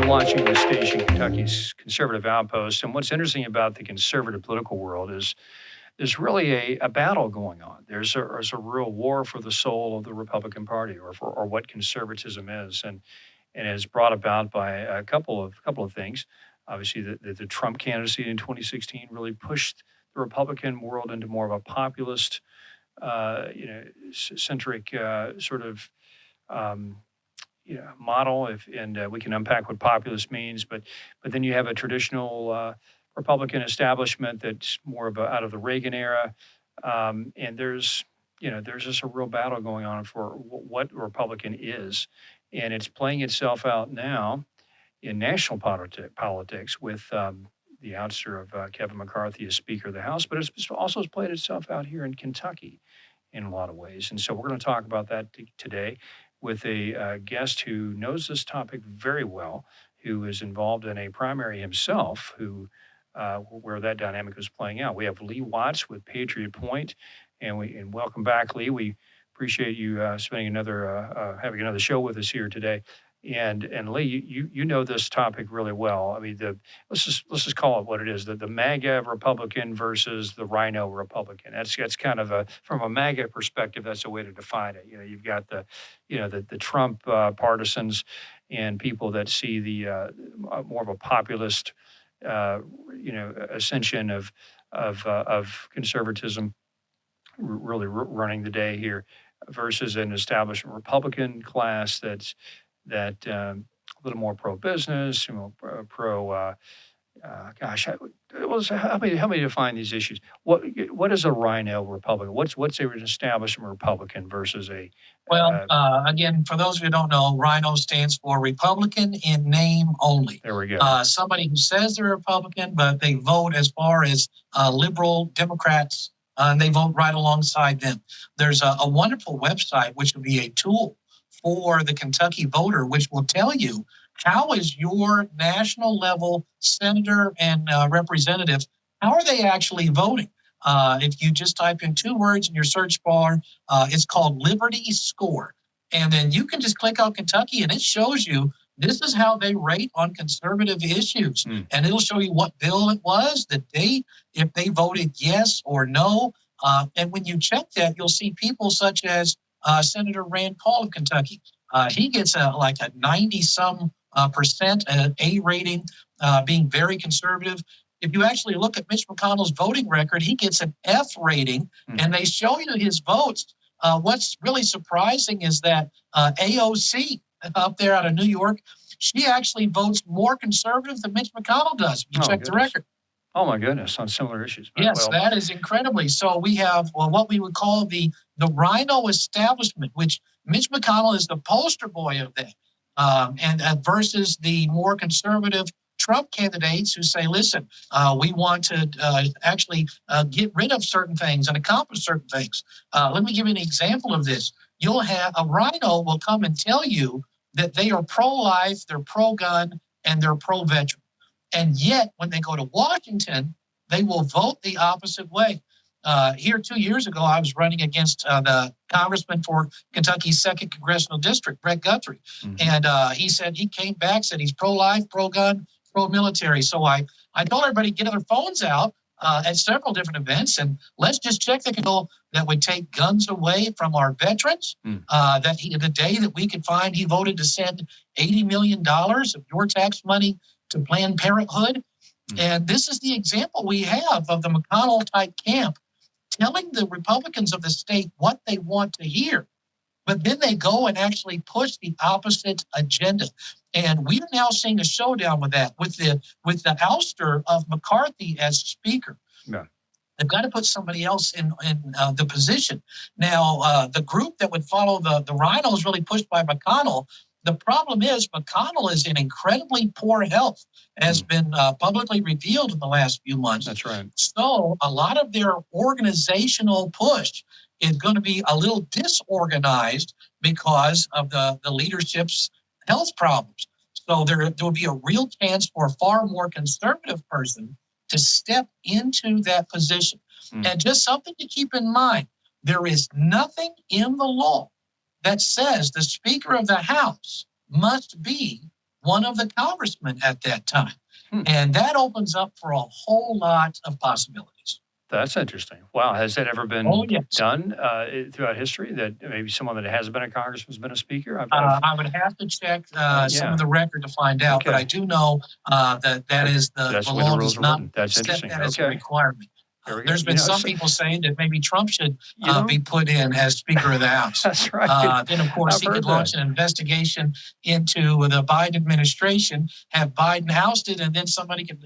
watching this station, Kentucky's Conservative Outpost, and what's interesting about the conservative political world is there's really a battle going on. There's a real war for the soul of the Republican Party, or what conservatism is, and it's brought about by a couple of things. Obviously, the Trump candidacy in 2016 really pushed the Republican world into more of a populist, centric sort of model. And we can unpack what populist means, but then you have a traditional Republican establishment that's more of out of the Reagan era, and there's just a real battle going on for what Republican is, and it's playing itself out now in national politics with the ouster of Kevin McCarthy as Speaker of the House, but it's also played itself out here in Kentucky in a lot of ways. And so we're going to talk about that today with a guest who knows this topic very well, who is involved in a primary himself, where that dynamic is playing out. We have Lee Watts with Patriot Point, and welcome back, Lee. We appreciate you having another show with us here today. And Lee, you know this topic really well. I mean, let's just call it what it is: the MAGA Republican versus the RINO Republican. That's kind of from a MAGA perspective, that's a way to define it. You've got the Trump partisans and people that see the more of a populist ascension of conservatism really running the day here, versus an establishment Republican class that's a little more pro-business, pro. Help me define these issues. What is a RINO Republican? What's an establishment Republican versus a? Well, again, for those who don't know, RINO stands for Republican in name only. There we go. Somebody who says they're Republican, but they vote as far as liberal Democrats, and they vote right alongside them. There's a wonderful website which will be a tool for the Kentucky voter, which will tell you how is your national level senator and representative, how are they actually voting? If you just type in 2 words in your search bar, it's called Liberty Score. And then you can just click on Kentucky and it shows you this is how they rate on conservative issues. And it'll show you what bill it was, the date, if they voted yes or no. And when you check that, you'll see people such as Senator Rand Paul of Kentucky. He gets like a 90-some percent A rating, being very conservative. If you actually look at Mitch McConnell's voting record, he gets an F rating, and they show you his votes. What's really surprising is that AOC up there out of New York, she actually votes more conservative than Mitch McConnell does. You check the record. Oh my goodness, on similar issues. Yes, that is incredibly. So we have what we would call the RINO establishment, which Mitch McConnell is the poster boy of that, and versus the more conservative Trump candidates who say, listen, we want to actually get rid of certain things and accomplish certain things. Let me give you an example of this. You'll have a RINO will come and tell you that they are pro-life, they're pro-gun, and they're pro-veteran. And yet, when they go to Washington, they will vote the opposite way. Here 2 years ago, I was running against the congressman for Kentucky's 2nd Congressional District, Brett Guthrie. And he came back, said he's pro-life, pro-gun, pro-military. So I told everybody to get their phones out at several different events, and let's just check the bill that would take guns away from our veterans. The day that we could find, he voted to send $80 million of your tax money to Planned Parenthood. And this is the example we have of the McConnell-type camp telling the Republicans of the state what they want to hear. But then they go and actually push the opposite agenda. And we are now seeing a showdown with that, with the ouster of McCarthy as Speaker. Yeah. They've got to put somebody else in the position. Now, the group that would follow the RINO is really pushed by McConnell. The problem is McConnell is in incredibly poor health, has been publicly revealed in the last few months. That's right. So a lot of their organizational push is going to be a little disorganized because of the leadership's health problems. So there will be a real chance for a far more conservative person to step into that position. And just something to keep in mind, there is nothing in the law that says the Speaker of the House must be one of the congressmen at that time. Hmm. And that opens up for a whole lot of possibilities. That's interesting. Wow. Has that ever Oh, been yes. done throughout history that maybe someone that hasn't been a congressman has been a speaker? I've I would have to check some yeah. of the record to find out, but Okay. I do know that is That's the the way the law rules does are not written. That's set interesting. that as a Okay. requirement. There we go. There's been some people saying that maybe Trump should you know, be put in as Speaker of the House. that's right. Then, of course, I've he could heard launch that. an investigation into the Biden administration, have Biden ousted, and then somebody could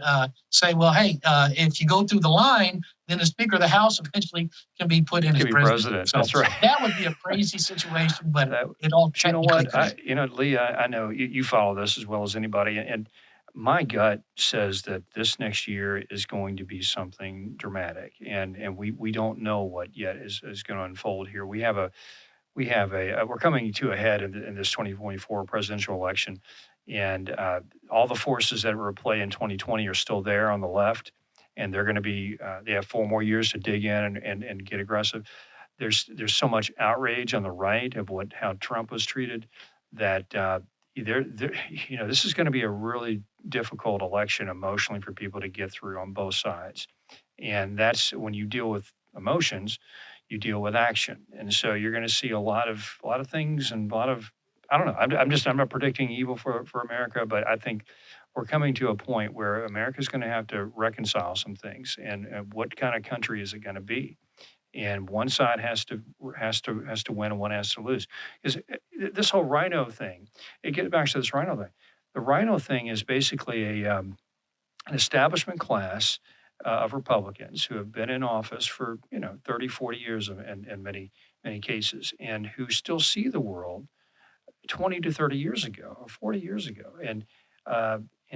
say, well, hey, if you go through the line, then the Speaker of the House eventually can be put in as Can be president. president. So That's right. that would be a crazy situation, but That, it all but you know technically what? could happen. Lee, I know you follow this as well as anybody, and my gut says that this next year is going to be something dramatic, and we don't know what yet is going to unfold here. We're coming to a head in this 2024 presidential election, and all the forces that were at play in 2020 are still there on the left, and they're going to be they have 4 more years to dig in and get aggressive. There's so much outrage on the right of how Trump was treated that there this is going to be a really difficult election emotionally for people to get through on both sides, and that's when you deal with emotions, you deal with action, and so you're going to see a lot of things and a lot of I don't know. I'm not predicting evil for America, but I think we're coming to a point where America's going to have to reconcile some things, and what kind of country is it going to be? And one side has to win and one has to lose. Because this whole RINO thing, it gets back to this RINO thing. The RINO thing is basically an establishment class of Republicans who have been in office for 30, 40 years in many cases, and who still see the world 20 to 30 years ago or 40 years ago, and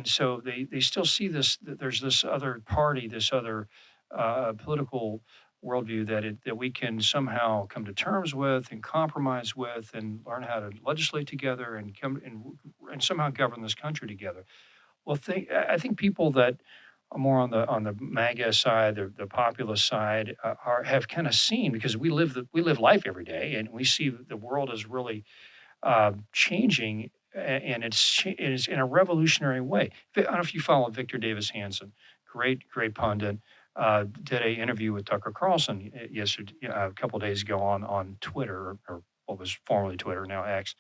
so they still see this. That there's this other party, this other political worldview that we can somehow come to terms with and compromise with and learn how to legislate together and come and somehow govern this country together. Well, I think people that are more on the MAGA side, the populist side, have kind of seen because we live life every day and we see the world is really changing, and it's in a revolutionary way. I don't know if you follow Victor Davis Hanson, great pundit, did a interview with Tucker Carlson yesterday, a couple of days ago on Twitter, or what was formerly Twitter, now X.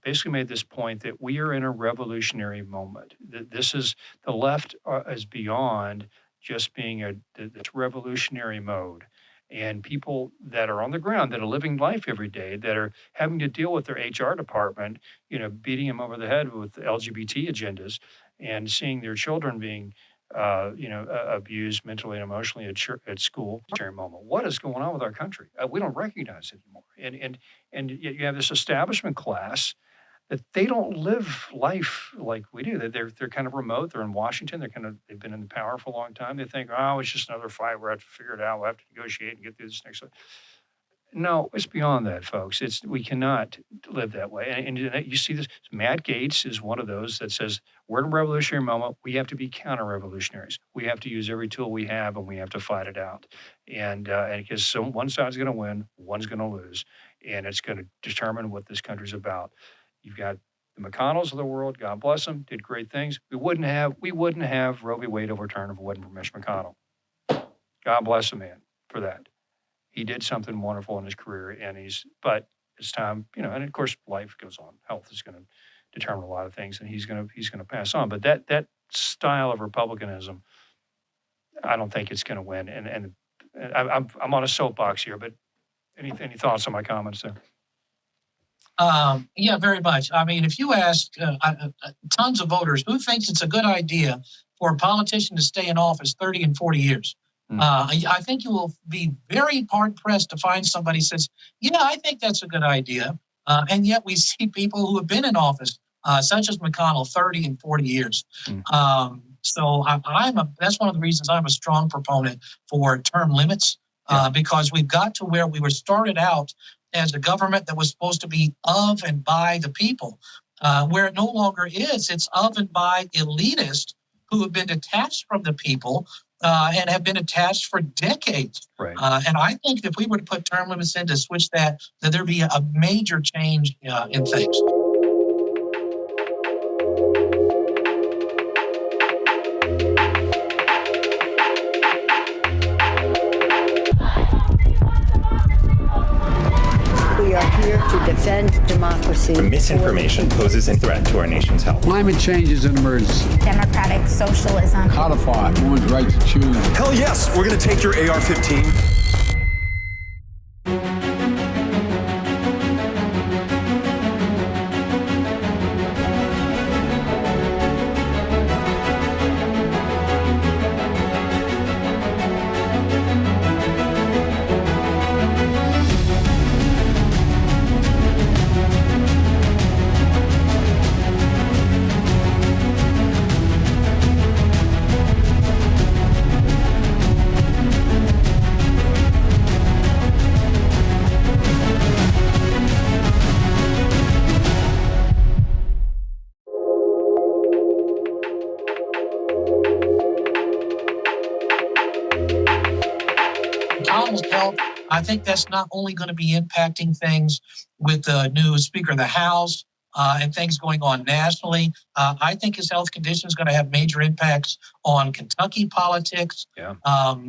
Basically made this point that we are in a revolutionary moment. This is the left is beyond just being this revolutionary mode. And people that are on the ground, that are living life every day, that are having to deal with their HR department, beating them over the head with LGBT agendas and seeing their children being, abused mentally and emotionally at school. Moment. What is going on with our country? We don't recognize it anymore. And yet you have this establishment class that they don't live life like we do. They're kind of remote. They're in Washington. They've been in power for a long time. They think, oh, it's just another fight. We have to figure it out. We'll have to negotiate and get through this next. No, it's beyond that, folks. We cannot live that way. And you see this. Matt Gaetz is one of those that says we're in a revolutionary moment. We have to be counter-revolutionaries. We have to use every tool we have, and we have to fight it out. And because one side's going to win, one's going to lose, and it's going to determine what this country's about. You've got the McConnells of the world. God bless them. Did great things. We wouldn't have Roe v. Wade overturned if it wasn't for Mitch McConnell. God bless the man for that. He did something wonderful in his career, but it's time, and of course life goes on. Health is going to determine a lot of things, and he's going to pass on. But that style of republicanism, I don't think it's going to win. And I'm on a soapbox here, but any thoughts on my comments there? Yeah, very much. I mean, if you ask tons of voters who thinks it's a good idea for a politician to stay in office 30 and 40 years, I think you will be very hard pressed to find somebody who says, yeah, I think that's a good idea. And yet we see people who have been in office, such as McConnell, 30 and 40 years. So that's one of the reasons I'm a strong proponent for term limits, because we've got to where we were started out as a government that was supposed to be of and by the people, where it no longer is. It's of and by elitists who have been detached from the people and have been attached for decades. Right. And I think if we were to put term limits in to switch that there'd be a major change in things. defend democracy. Misinformation poses a threat to our nation's health. Climate change is an emergency. Democratic socialism. Codify one's right to choose. Hell yes, we're going to take your AR-15. McConnell's health, I think that's not only going to be impacting things with the new Speaker of the House and things going on nationally. I think his health condition is going to have major impacts on Kentucky politics. Yeah.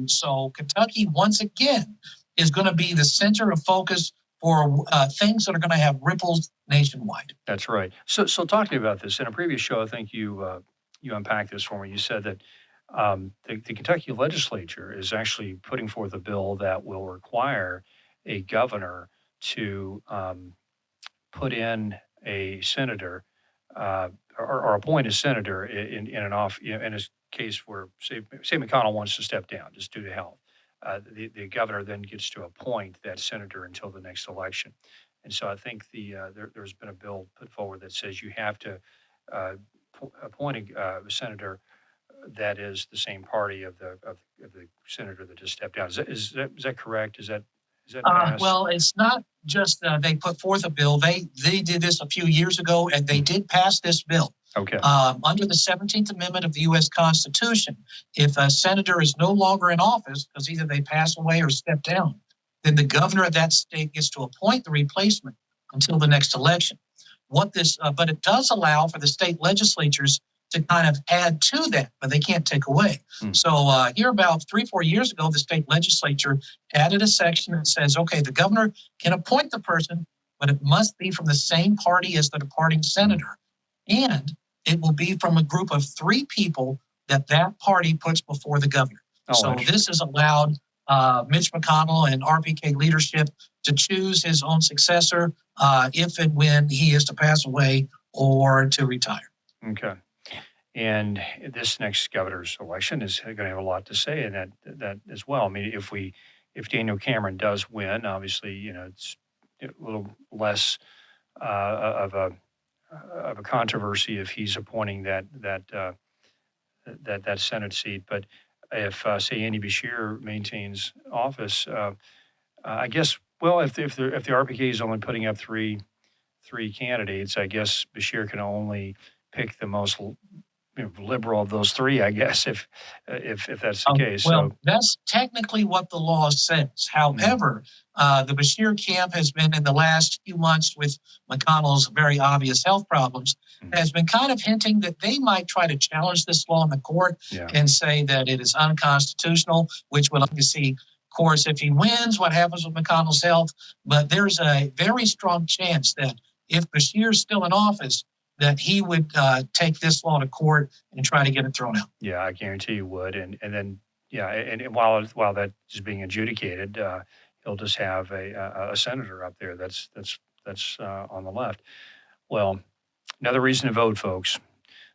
So Kentucky, once again, is going to be the center of focus for things that are going to have ripples nationwide. That's right. So talk to me about this. In a previous show, I think you unpacked this for me. You said that the Kentucky legislature is actually putting forth a bill that will require a governor to put in a senator or appoint a senator in a case where, say McConnell wants to step down just due to health. The governor then gets to appoint that senator until the next election. And so I think there's been a bill put forward that says you have to appoint a senator that is the same party of the senator that just stepped down. Is that correct? Is that passed? Well, it's not just they put forth a bill. They did this a few years ago, and they did pass this bill. Okay. Under the 17th Amendment of the U.S. Constitution, if a senator is no longer in office because either they pass away or step down, then the governor of that state gets to appoint the replacement until the next election. But it does allow for the state legislatures to kind of add to that, but they can't take away. So here about 3-4 years ago, the state legislature added a section that says, okay, the governor can appoint the person, but it must be from the same party as the departing senator. And it will be from a group of 3 people that party puts before the governor. So this has allowed Mitch McConnell and RPK leadership to choose his own successor if and when he is to pass away or to retire. Okay. And this next governor's election is going to have a lot to say in that as well. I mean, if Daniel Cameron does win, obviously, it's a little less of a controversy if he's appointing that Senate seat. But if say Andy Beshear maintains office, I guess if the RPK is only putting up three candidates, I guess Beshear can only pick the most liberal of those 3, I guess, if that's the case. Well, that's technically what the law says. However, the Beshear camp has been in the last few months with McConnell's very obvious health problems, has been kind of hinting that they might try to challenge this law in the court and say that it is unconstitutional, which we'll have to see, of course, if he wins, what happens with McConnell's health. But there's a very strong chance that if Beshear's still in office, that he would take this law to court and try to get it thrown out. Yeah, I guarantee you would. And then, and while that is being adjudicated, he'll just have a senator up there that's on the left. Well, another reason to vote, folks.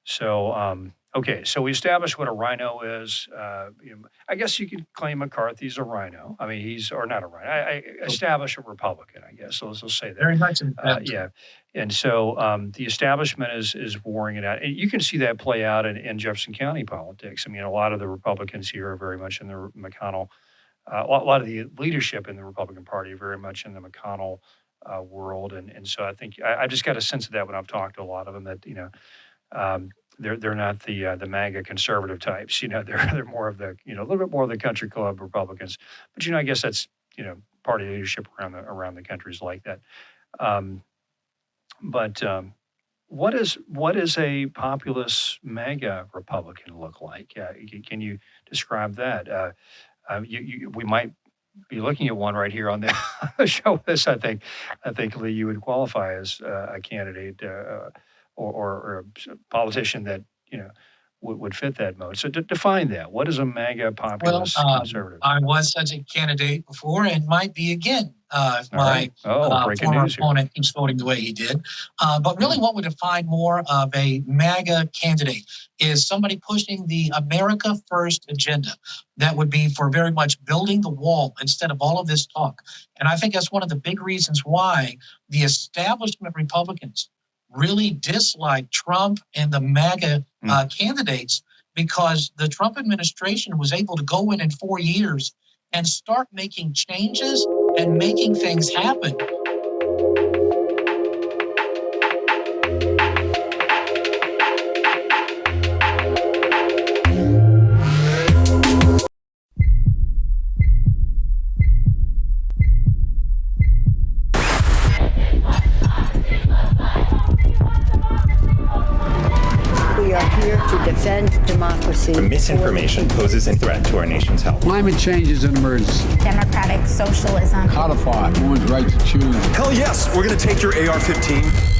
So, okay, so we established what a RINO is. I guess you could claim McCarthy's a RINO. I mean, he's not a RINO. I establish a Republican, I guess. So let's say that. Very much. Yeah. And so the establishment is warring it out. And you can see that play out in Jefferson County politics. I mean, a lot of the Republicans here are very much in the McConnell. A lot of the leadership in the Republican Party are very much in the McConnell world. And so I think I just got a sense of that when I've talked to a lot of them that, they're not the MAGA conservative types. They're more of the, a little bit more of the country club Republicans. But, I guess that's, party leadership around the country is like that. But what is a populist MAGA Republican look like? Can you describe that? We might be looking at one right here on the show with us. I think Lee, you would qualify as a candidate or a politician that would fit that mode. So define that. What is a MAGA Well, populist conservative? I was such a candidate before and might be again if All my right. Oh, breaking former news here. opponent keeps voting the way he did. But really, what would define more of a MAGA candidate is somebody pushing the America First agenda. That would be for very much building the wall instead of all of this talk. And I think that's one of the big reasons why the establishment Republicans really dislike Trump and the MAGA candidates, because the Trump administration was able to go in 4 years and start making changes and making things happen. We are here to defend democracy. Misinformation poses a threat to our nation's health. Climate change is an emergency. Democratic socialism. Codify women's right to choose. Hell yes, we're going to take your AR-15.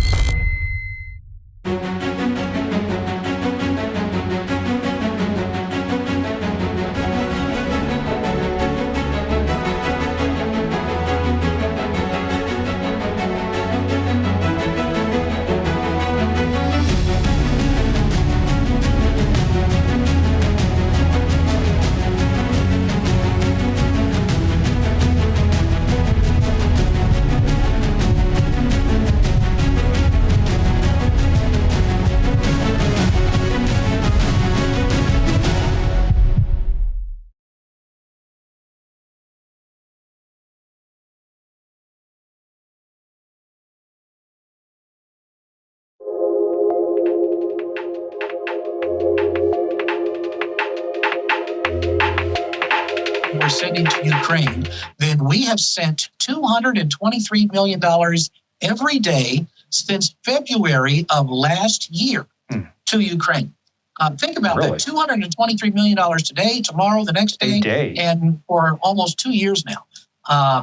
We're sending to Ukraine, then we have sent $223 million every day since February of last year to Ukraine. Think about Really? that, $223 million today, tomorrow, the next A day, day. and for almost 2 years now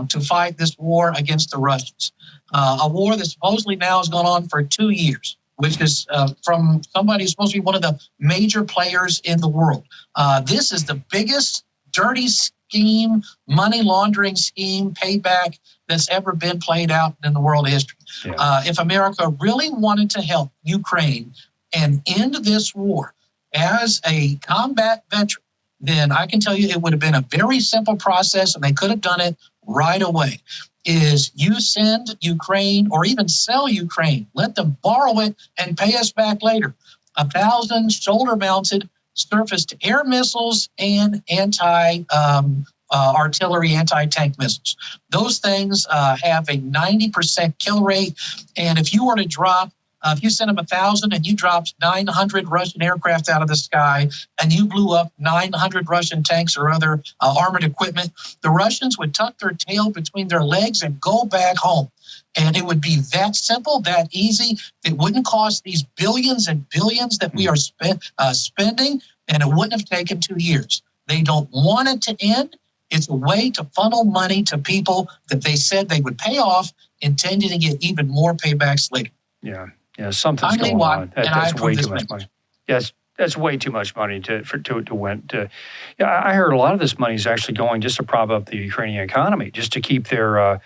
to fight this war against the Russians. A war that supposedly now has gone on for 2 years, which is from somebody who's supposed to be one of the major players in the world. This is the biggest dirty scheme, money laundering scheme, payback that's ever been played out in the world of history. Yeah. If America really wanted to help Ukraine and end this war as a combat veteran, then I can tell you it would have been a very simple process, and they could have done it right away. Is you send Ukraine or even sell Ukraine, let them borrow it and pay us back later. 1,000 shoulder-mounted surface-to-air missiles and artillery, anti-tank missiles. Those things have a 90% kill rate. And if you were to drop, if you sent them 1,000 and you dropped 900 Russian aircraft out of the sky and you blew up 900 Russian tanks or other armored equipment, the Russians would tuck their tail between their legs and go back home. And it would be that simple, that easy. It wouldn't cost these billions and billions that we are spending, and it wouldn't have taken 2 years. They don't want it to end. It's a way to funnel money to people that they said they would pay off, intending to get even more paybacks later. Yeah. Something's I'm Lee going Watt, on. and I That's way approve this too much message. money. Yes, that's way too much money to win. I heard a lot of this money is actually going just to prop up the Ukrainian economy, just to keep their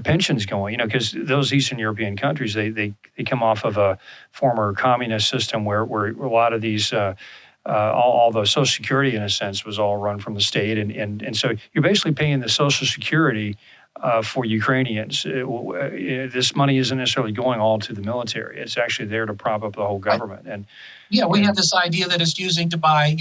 pensions going. Because those Eastern European countries, they come off of a former communist system where a lot of these all the Social Security, in a sense, was all run from the state, and so you're basically paying the Social Security for Ukrainians. This money isn't necessarily going all to the military. It's actually there to prop up the whole government. And yeah, we have this idea that it's using to buy,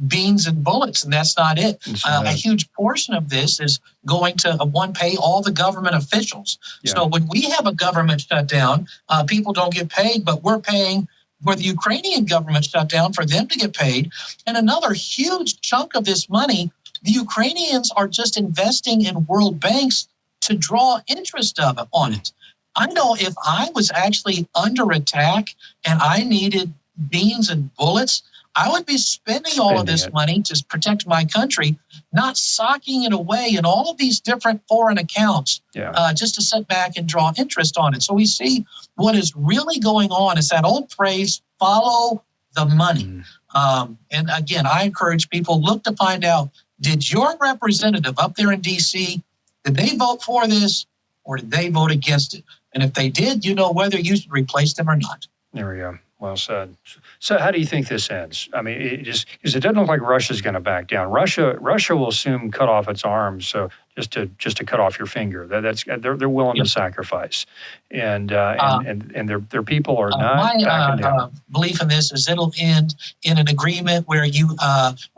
beans and bullets, and that's not it. A huge portion of this is going to pay all the government officials. Yeah. So when we have a government shutdown, people don't get paid, but we're paying for the Ukrainian government shutdown for them to get paid. And another huge chunk of this money, the Ukrainians are just investing in world banks to draw interest on it. I know if I was actually under attack and I needed beans and bullets, I would be spending all of this Spending it. money to protect my country, not socking it away in all of these different foreign accounts Yeah. just to sit back and draw interest on it. So we see what is really going on is that old phrase, follow the money. And again, I encourage people, look to find out, did your representative up there in D.C., did they vote for this or did they vote against it? And if they did, you know whether you should replace them or not. There we go. Well said. So how do you think this ends? I mean, it just because it doesn't look like Russia's going to back down. Russia will soon cut off its arms. So just to cut off your finger, they're willing to sacrifice, and their people are not backing down. My belief in this is it'll end in an agreement where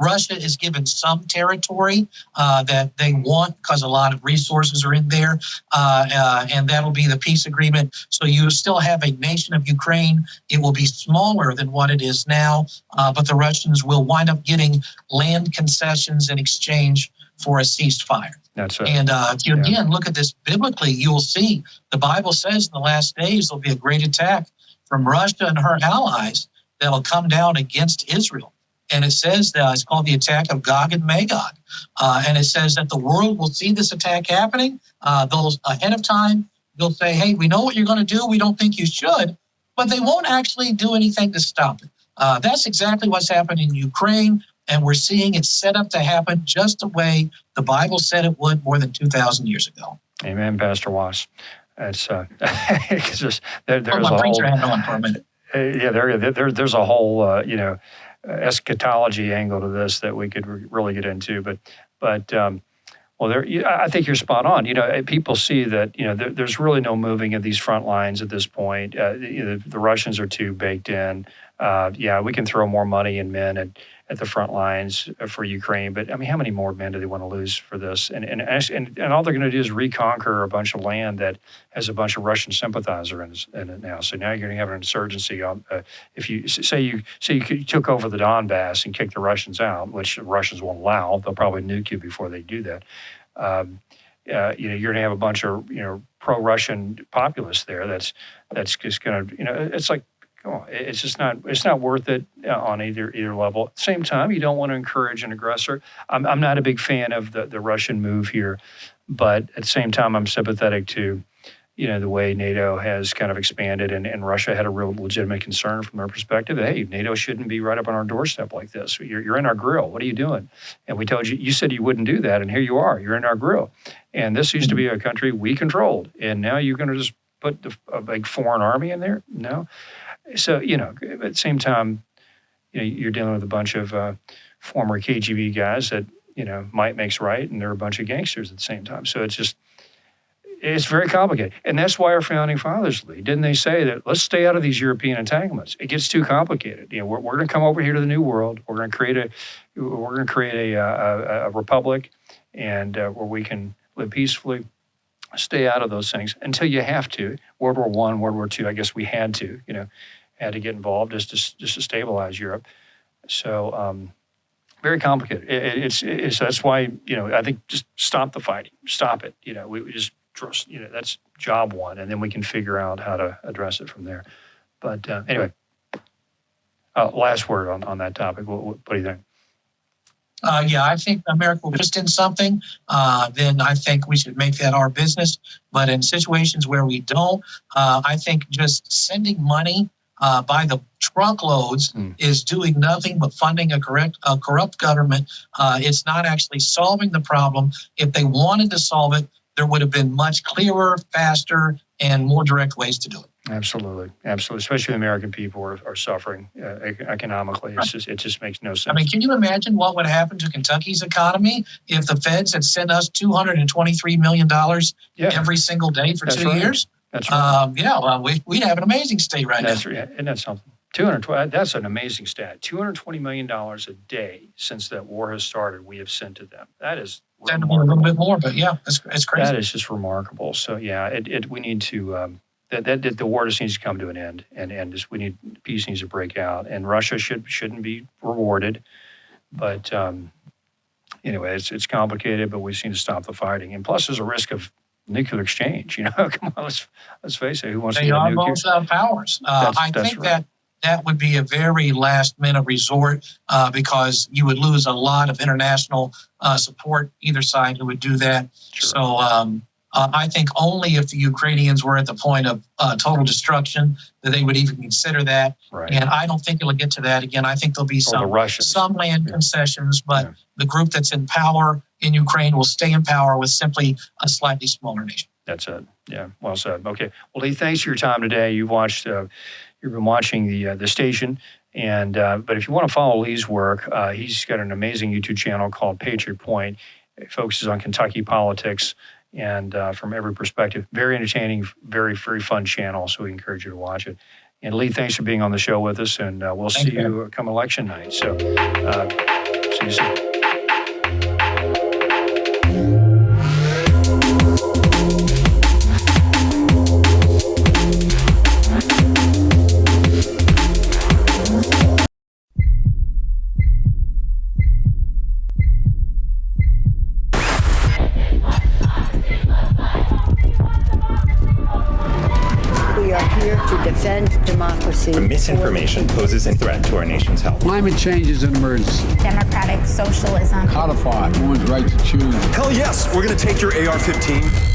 Russia is given some territory that they want because a lot of resources are in there, and that'll be the peace agreement. So you still have a nation of Ukraine. It will be smaller than what it is now, but the Russians will wind up getting land concessions in exchange for a ceasefire. That's it. And if you again look at this biblically, you'll see the Bible says in the last days there'll be a great attack from Russia and her allies that'll come down against Israel. And it says that it's called the attack of Gog and Magog. And it says that the world will see this attack happening. Those ahead of time, they'll say, hey, we know what you're going to do. We don't think you should. But they won't actually do anything to stop it. That's exactly what's happened in Ukraine. And we're seeing it set up to happen just the way the Bible said it would more than 2,000 years ago. Amen, Pastor Wass. That's it's just there's Put a my whole preacher hat on for a minute. there's a whole eschatology angle to this that we could really get into. But I think you're spot on. People see that there's really no moving of these front lines at this point. The Russians are too baked in. We can throw more money and men at the front lines for Ukraine, but I mean, how many more men do they want to lose for this? And all they're going to do is reconquer a bunch of land that has a bunch of Russian sympathizers in it now. So now you're going to have an insurgency. If you say you took over the Donbass and kicked the Russians out, which the Russians won't allow, they'll probably nuke you before they do that. You're going to have a bunch of pro-Russian populace there. That's just going to it's like. It's just not. It's not worth it on either level. At the same time, you don't want to encourage an aggressor. I'm not a big fan of the Russian move here, but at the same time, I'm sympathetic to the way NATO has kind of expanded, and Russia had a real legitimate concern from their perspective. Hey, NATO shouldn't be right up on our doorstep like this. You're in our grill. What are you doing? And we told you. You said you wouldn't do that, and here you are. You're in our grill. And this used to be a country we controlled, and now you're going to just put a big foreign army in there? No. So, at the same time, you're dealing with a bunch of former KGB guys that, might makes right, and they're a bunch of gangsters at the same time. So it's very complicated. And that's why our founding fathers, Lee, didn't they say that let's stay out of these European entanglements? It gets too complicated. We're going to come over here to the New World. We're going to create a republic, and where we can live peacefully. Stay out of those things until you have to. World War I, World War II, I guess we had to get involved just to stabilize Europe. So very complicated. It's that's why I think just stop the fighting, stop it. We just trust. That's job one, and then we can figure out how to address it from there. But anyway, last word on that topic. What do you think? I think America will just in something, then I think we should make that our business. But in situations where we don't, I think just sending money by the truckloads is doing nothing but funding a corrupt government. It's not actually solving the problem. If they wanted to solve it, there would have been much clearer, faster, and more direct ways to do it. Absolutely. Especially the American people are suffering economically. It just makes no sense. I mean, can you imagine what would happen to Kentucky's economy if the feds had sent us $223 million every single day for 2 years? That's right. We'd have an amazing state right now. That's right. Isn't that something? 220. That's an amazing stat. $220 million a day since that war has started, we have sent to them. That is remarkable. A little bit more, but it's crazy. That is just remarkable. So we need to. That the war just needs to come to an end, and peace needs to break out, and Russia shouldn't be rewarded, but anyway, it's complicated, but we just need to stop the fighting, and plus there's a risk of nuclear exchange. Come on, let's face it. Who wants to get a nuclear? They are both powers. I think that that would be a very last minute resort because you would lose a lot of international support either side who would do that. Sure. So I think only if the Ukrainians were at the point of total destruction that they would even consider that. Right. And I don't think it'll get to that again. I think there'll be Or the Russians. some land concessions, but Yeah. the group that's in power in Ukraine will stay in power with simply a slightly smaller nation. That's it. Yeah, well said. Okay. Well, Lee, thanks for your time today. You've been watching the station, and but if you want to follow Lee's work, he's got an amazing YouTube channel called Patriot Point. It focuses on Kentucky politics and from every perspective. Very entertaining, very fun channel. So we encourage you to watch it. And Lee, thanks for being on the show with us, and we'll see you come election night. So see you soon. We are here to defend democracy. Misinformation poses a threat to our nation's health. Climate change is an emergency. Democratic socialism. Codify one's right to choose. Hell yes, we're going to take your AR-15